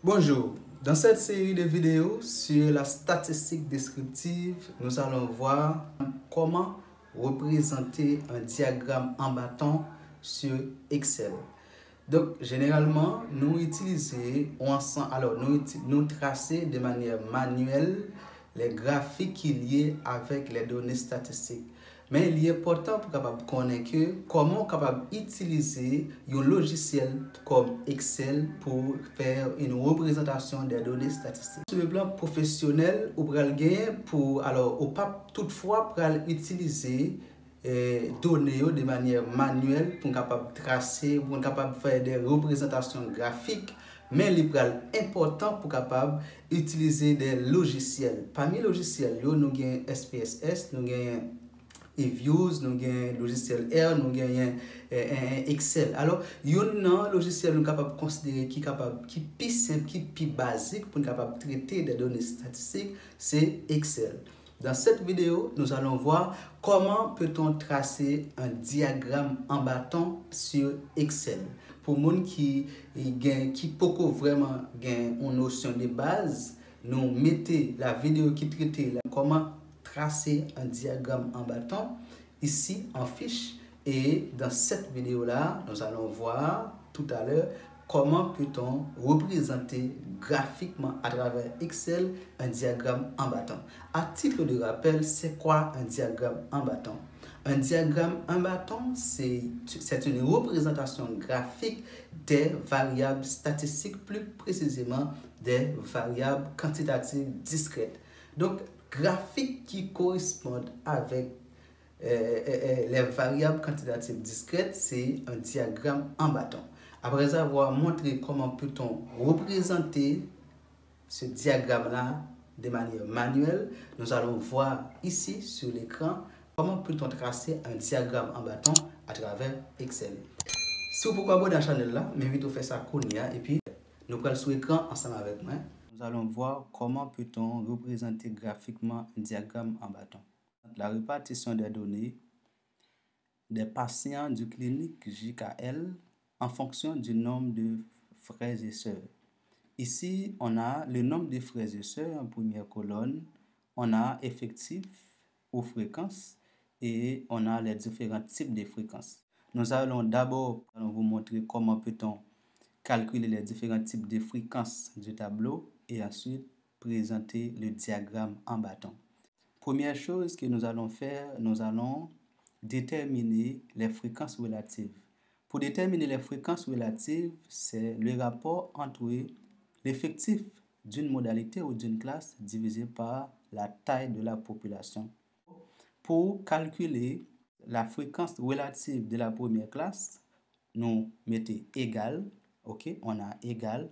Bonjour, dans cette série de vidéos sur la statistique descriptive, nous allons voir comment représenter un diagramme en bâton sur Excel. Donc, généralement, nous tracer de manière manuelle les graphiques qui sont liés avec les données statistiques. Mais il est important pour capable connaître comment capable utiliser un logiciel comme Excel pour faire une représentation des données statistiques. Sur le plan professionnel, ou pas toutefois pour utiliser données de manière manuelle pour capable tracer, pour capable faire des représentations graphiques. Mais il est important pour capable utiliser des logiciels. Parmi les logiciels, nous avons SPSS, nous avons eViews, nous avons logiciel R, nous avons Excel. Alors, il y a un logiciel nous capable de considérer qui est plus simple, qui est plus basique pour capable traiter des données statistiques, c'est Excel. Dans cette vidéo, nous allons voir comment peut-on tracer un diagramme en bâton sur Excel. Pour les gens qui peuvent vraiment gagner une notion de base, nous mettons la vidéo qui traite comment tracer un diagramme en bâton ici en fiche. Et dans cette vidéo-là, nous allons voir tout à l'heure comment peut-on représenter graphiquement à travers Excel un diagramme en bâton. À titre de rappel, c'est quoi un diagramme en bâton? Un diagramme en bâton, c'est une représentation graphique des variables statistiques, plus précisément des variables quantitatives discrètes. Donc, graphiques qui correspondent avec les variables quantitatives discrètes, c'est un diagramme en bâton. Après avoir montré comment peut-on représenter ce diagramme-là de manière manuelle, nous allons voir ici sur l'écran comment peut-on tracer un diagramme en bâton à travers Excel. Si vous pouvez abonner à la chaîne là, m'invite à faire ça et puis nous prenons sur l'écran ensemble avec moi. Nous allons voir comment peut-on représenter graphiquement un diagramme en bâton. La répartition des données des patients du clinique JKL en fonction du nombre de frères et sœurs. Ici, on a le nombre de frères et sœurs en première colonne, on a effectif ou fréquences et on a les différents types de fréquences. Nous allons d'abord vous montrer comment peut-on calculer les différents types de fréquences du tableau et ensuite présenter le diagramme en bâton. Première chose que nous allons faire, nous allons déterminer les fréquences relatives. Pour déterminer les fréquences relatives, c'est le rapport entre l'effectif d'une modalité ou d'une classe divisé par la taille de la population. Pour calculer la fréquence relative de la première classe, nous mettons égal, ok, on a égal.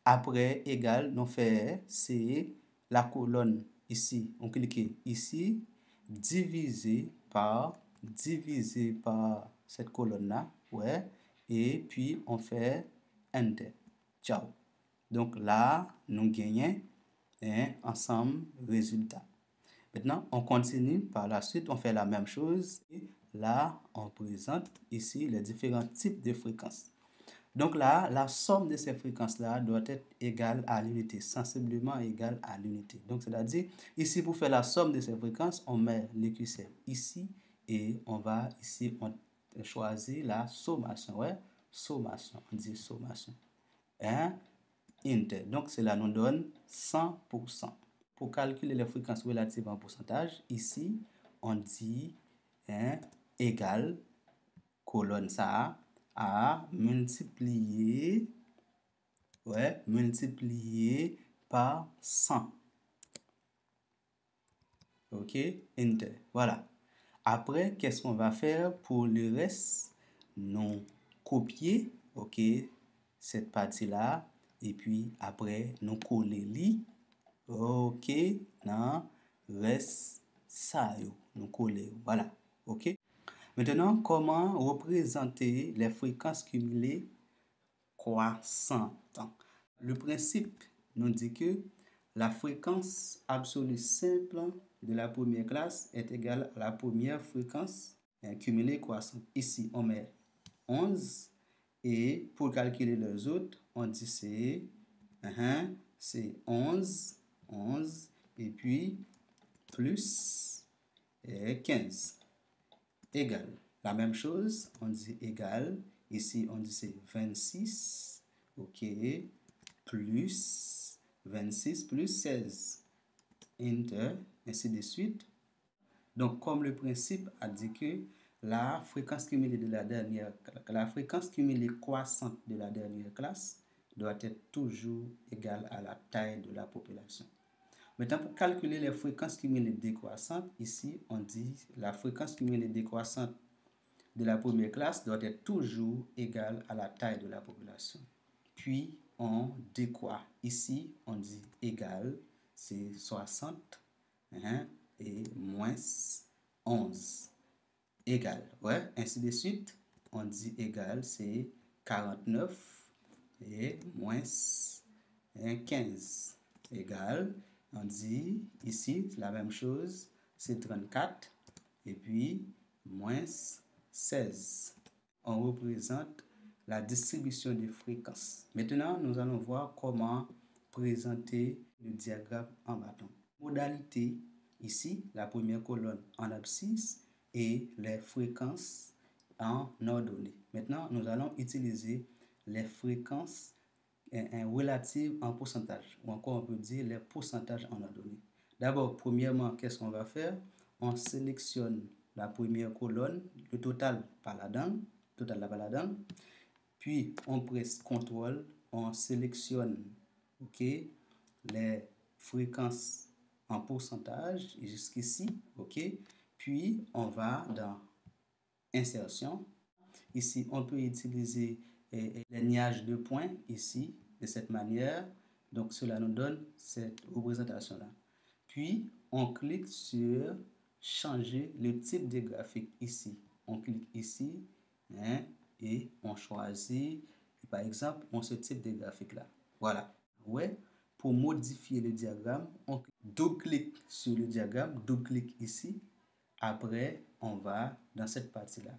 Après égal, nous faisons c'est la colonne ici, on clique ici, divisé par cette colonne-là, ouais, et puis on fait Enter. Ciao. Donc là, nous gagnons ensemble résultat. Maintenant, on continue par la suite, on fait la même chose. Et là, on présente ici les différents types de fréquences. Donc là, la somme de ces fréquences-là doit être égale à l'unité, sensiblement égale à l'unité. Donc, c'est-à-dire, ici, pour faire la somme de ces fréquences, on met le curseur ici et on va ici, on choisit la sommation. Ouais, sommation, on dit sommation. Enter. Donc, cela nous donne 100%. Pour calculer les fréquences relatives en pourcentage, ici, on dit égal, colonne ça, à multiplier par 100. Ok, Enter. Voilà. Après, qu'est-ce qu'on va faire pour le reste? Nous copier, ok, cette partie-là, et puis après, nous coller li. Ok, non, reste ça, nous coller. Voilà. Ok. Maintenant, comment représenter les fréquences cumulées croissantes? Le principe nous dit que la fréquence absolue simple de la première classe est égale à la première fréquence cumulée croissante. Ici, on met 11 et pour calculer les autres, on dit c'est c'est 11, et puis plus 15, égal. La même chose, on dit égal. Ici, on dit c'est 26, ok, plus 26 plus 16, enter, ainsi de suite. Donc, comme le principe a dit que la fréquence cumulée de la fréquence cumulée croissante de la dernière classe doit être toujours égale à la taille de la population. Maintenant, pour calculer les fréquences cumulées décroissantes, ici, on dit la fréquence cumulée décroissante de la première classe doit être toujours égale à la taille de la population. Puis, on décroît. Ici, on dit égal, c'est 60, et moins 11. Égal, ouais, ainsi de suite. On dit égal, c'est 49 et moins 15. Égal, on dit ici la même chose, c'est 34 et puis moins 16. On représente la distribution des fréquences. Maintenant, nous allons voir comment présenter le diagramme en bâton. Modalité, ici, la première colonne en abscisse et les fréquences en ordonnée. Maintenant, nous allons utiliser les fréquences relatives en pourcentage, ou encore on peut dire les pourcentages en ordonnée. D'abord, premièrement, qu'est-ce qu'on va faire? On sélectionne la première colonne, le total par là-dedans, puis on presse CTRL, on sélectionne, ok, les fréquences en pourcentage jusqu'ici, ok, puis on va dans insertion. Ici, on peut utiliser les lignages de points ici, de cette manière. Donc, cela nous donne cette représentation-là. Puis, on clique sur changer le type de graphique ici. On clique ici et on choisit, par exemple, ce type de graphique-là. Voilà. Ouais. Pour modifier le diagramme, on double-clique sur le diagramme, double-clique ici. Après, on va dans cette partie-là.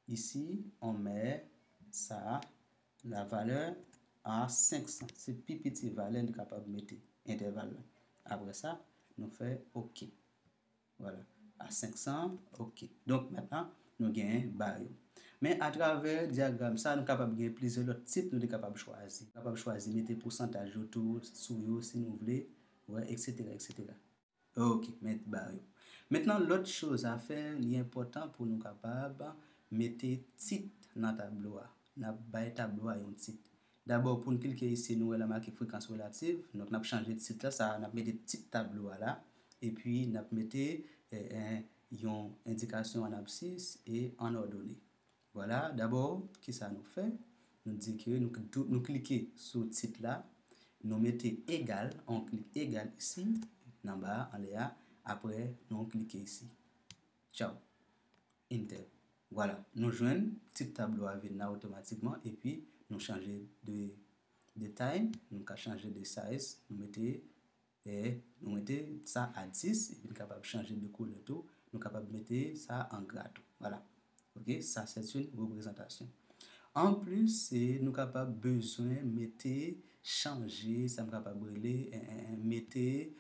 Ici, on met ça, la valeur à 500. C'est plus petit valeur nous capable de mettre intervalle. Après ça, nous faisons OK. Voilà, à 500, OK. Donc maintenant, nous gagnons barre. Mais à travers le diagramme, ça, nous sommes capables de gagner plusieurs autres types, nous sommes capables de choisir. Nous sommes capables de choisir, mettre pourcentage autour, sous si nous voulons, ouais, etc., etc. Ok, mettre barre. Maintenant, l'autre chose à faire, l'important pour nous capables de mettre titre dans le tableau. Nous avons tableau à un titre. D'abord, pour nous cliquer ici, nous avons marqué fréquence relative. Donc, nous avons changé de titre là, ça, nous avons mis petit tableau là. Et puis, nous avons mis une indication en abscisse et en ordonnée. Voilà, d'abord, qu'est-ce que ça nous fait? Nous dit que nous cliquons sur le titre là, nous mettons égal, on clique égal ici, en bas, en l'air, après, nous cliquons ici. Ciao. Enter. Voilà, nous joignons petit tableau avec nous automatiquement et puis nous changeons de taille, nous changer de size, nous mettons ça à 10 et puis nous sommes capables de changer de couleur tout, nous sommes capables de mettre ça en gras tout. Voilà. OK, ça c'est une représentation. En plus, nous sommes capables besoin de mettre changer, ça nous capable de mettre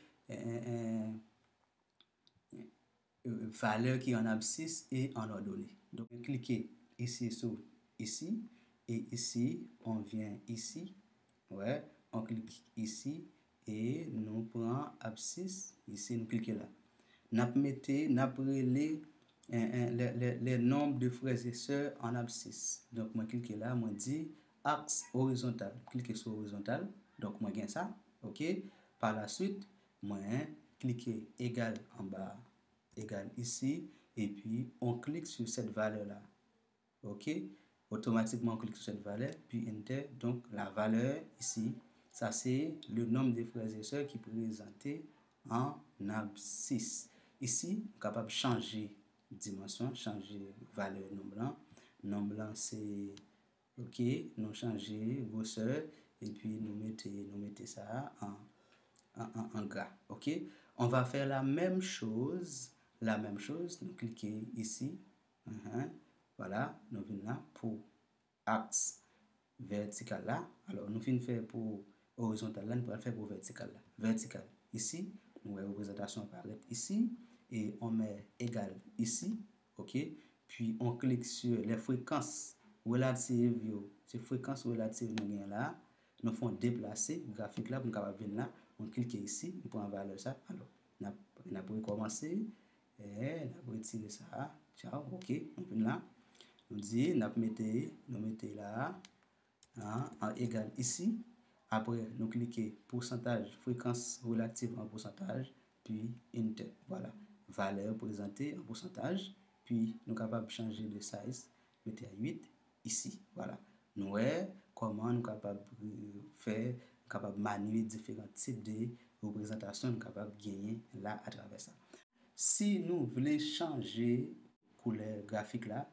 valeur qui est en abscisse et en ordonnée. Donc, cliquez ici sur ici et ici, on vient ici, ouais, on clique ici et nous prenons abscisse, ici, nous cliquons là. Nous mettons les nombres de frères et sœurs en abscisse. Donc, moi, clique là, moi, dit axe horizontal. Cliquez sur horizontal. Donc, moi, gagne ça. OK. Par la suite, moi, cliquez égal en bas, égal ici. Et puis, on clique sur cette valeur-là. OK. Automatiquement, on clique sur cette valeur. Puis, enter. Donc, la valeur ici, ça, c'est le nombre de frères et sœurs qui est présenté en abscisse. Ici, on est capable de changer dimension, changer valeur nombre. Nombre, c'est OK. Nous changer grosseur et puis nous mettons ça en gras. OK. On va faire la même chose. Nous cliquons ici. Voilà. Nous venons là pour axe vertical là. Alors, nous finissons faire pour horizontal là, nous pourrons le faire pour vertical là. Vertical. Ici, nous voyons la représentation apparaître ici. Et on met égal ici. OK? Puis on clique sur les fréquences relatives. Ces fréquences relatives nous gagnons là. Nous faisons déplacer le graphique là pour nous capable venir là. On clique ici. On prend valeur ça. Alors, on a pour commencer. Et on a pour retirer ça. Ciao. OK? On vient là. Nous dit, nous mettons là. En égal ici. Après, nous cliquons pourcentage, fréquence relative en pourcentage, puis Enter. Voilà. Valeur présentée en pourcentage. Puis, nous sommes capables de changer de size. Mettez à 8 ici. Voilà. Nous voyons comment nous sommes capables de faire, capables de manier différents types de représentations, nous sommes capables de gagner là à travers ça. Si nous voulons changer couleur graphique là,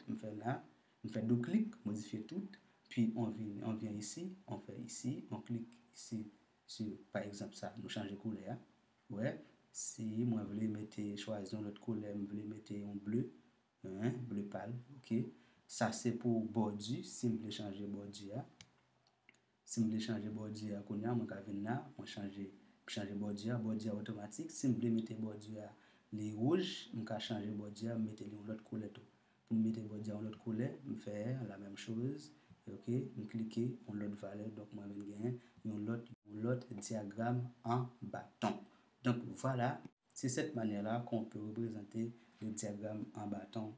on fait là, on fait double clic, modifier tout, puis on vient ici, on fait ici, on clique ici sur par exemple ça, nous changer couleur. Ouais, si moi je voulais mettre choisir l'autre couleur, je voulais mettre un bleu, bleu pâle, OK. Ça c'est pour bordure, si je voulais changer bordure. Si je voulais changer bordure, je vais venir là, je changer bordure automatique. Si je voulais mettre bordure les rouges, je vais changer bordure, mettre l'autre couleur. Pour mettre bordure en l'autre couleur, je fais la même chose. OK, je clique sur l'autre valeur, donc moi je gagne l'autre diagramme en bâton. Donc voilà, c'est cette manière-là qu'on peut représenter le diagramme en bâton.